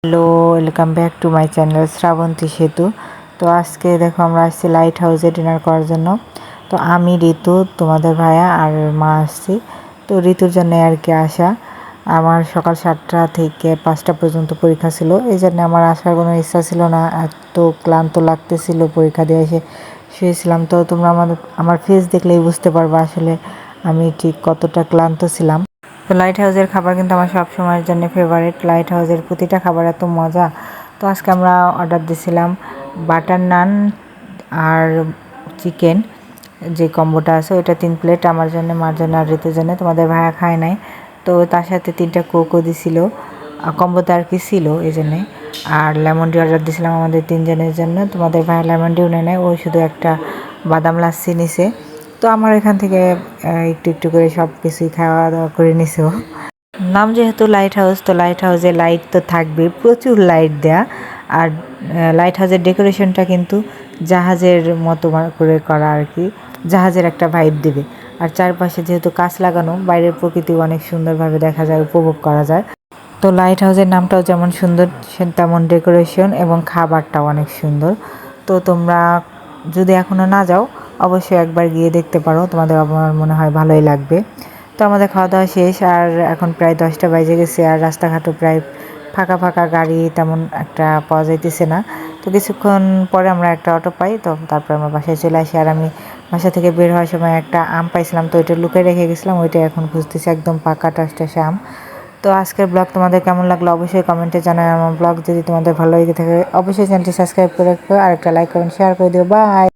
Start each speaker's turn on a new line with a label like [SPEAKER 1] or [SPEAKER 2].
[SPEAKER 1] Hello, welcome back to my channel Srabanti Setu. তো আজকে দেখো আমরা আসছি লাইট হাউসে ডিনার করার জন্য। তো আমি ঋতু, তোমাদের ভাইয়া আর মা আসছি। তো ঋতুর জন্য আর কি আসা। আমার সকাল 7টা থেকে 5টা পর্যন্ত পরীক্ষা ছিল, এই জন্য আমার আসার কোনো ইচ্ছা ছিল না। এত ক্লান্ত লাগতেছিল পরীক্ষা দিয়ে এসে শুয়েছিলাম। তো তোমরা আমার ফেস দেখলেই বুঝতে পারবে আসলে আমি ঠিক কতটা ক্লান্ত ছিলাম। তো লাইট হাউসের খাবার কিন্তু আমার সব সময়ের জন্য ফেভারিট। লাইট হাউসের প্রতিটা খাবার এত মজা। তো আজকে আমরা অর্ডার দিয়েছিলাম বাটার নান আর চিকেন, যে কম্বোটা আছে ওইটা 3 প্লেট আমার জন্য, মার জন্য আর ঋতুর জন্য। তোমাদের ভাইয়া খায় নাই, তো তার সাথে 3টা কোকও দিছিল, কম্বোতে আর কি ছিল এই জন্যে। আর লেমন ডি অর্ডার দিয়েছিলাম আমাদের 3 জনের জন্য। তোমাদের ভাইয়া লেমন ডিও নেয় নাই, ও শুধু একটা বাদাম লাচ্ছি নিছে। তো আমার এখান থেকে একটু একটু করে সব কিছুই খাওয়া দাওয়া করে নিছো। নাম যেহেতু লাইট হাউস, তো লাইট হাউসে লাইট তো থাকবে, প্রচুর লাইট দেয়া। আর লাইট হাউসের ডেকোরেশনটা কিন্তু জাহাজের মতো করে করা আর কি, জাহাজের একটা ভাইব দেবে। আর চারপাশে যেহেতু কাঁচ লাগানো, বাইরের প্রকৃতি অনেক সুন্দরভাবে দেখা যায়, উপভোগ করা যায়। তো লাইট হাউসের নামটাও যেমন সুন্দর, তেমন ডেকোরেশন এবং খাবারটাও অনেক সুন্দর। তো তোমরা যদি এখনও না যাও, অবশ্যই একবার গিয়ে দেখতে পারো, তোমাদের আমার মনে হয় ভালোই লাগবে। তো আমাদের খাওয়া দাওয়া শেষ, আর এখন প্রায় 10টা বেজে গেছে, আর রাস্তাঘাটও প্রায় ফাঁকা ফাঁকা, গাড়ি তেমন একটা পাওয়া যাইতেছে না। তো কিছুক্ষণ পরে আমরা একটা অটো পাই, তো তারপর আমরা বাসায় চলে আসি। আর আমি বাসা থেকে বের হওয়ার সময় একটা আম পাইছিলাম, তো ওইটা লুকিয়ে রেখে গেছিলাম, ওইটা এখন খুঁজতেছি, একদম পাকা টসটসে আম। তো আজকের ব্লগ তোমাদের কেমন লাগলো অবশ্যই কমেন্টে জানাই। আমার ব্লগ যদি তোমাদের ভালো লেগে থাকে অবশ্যই চ্যানেলটি সাবস্ক্রাইব করে রাখো, আর একটা লাইক কমেন্ট শেয়ার করে দিও। বাই।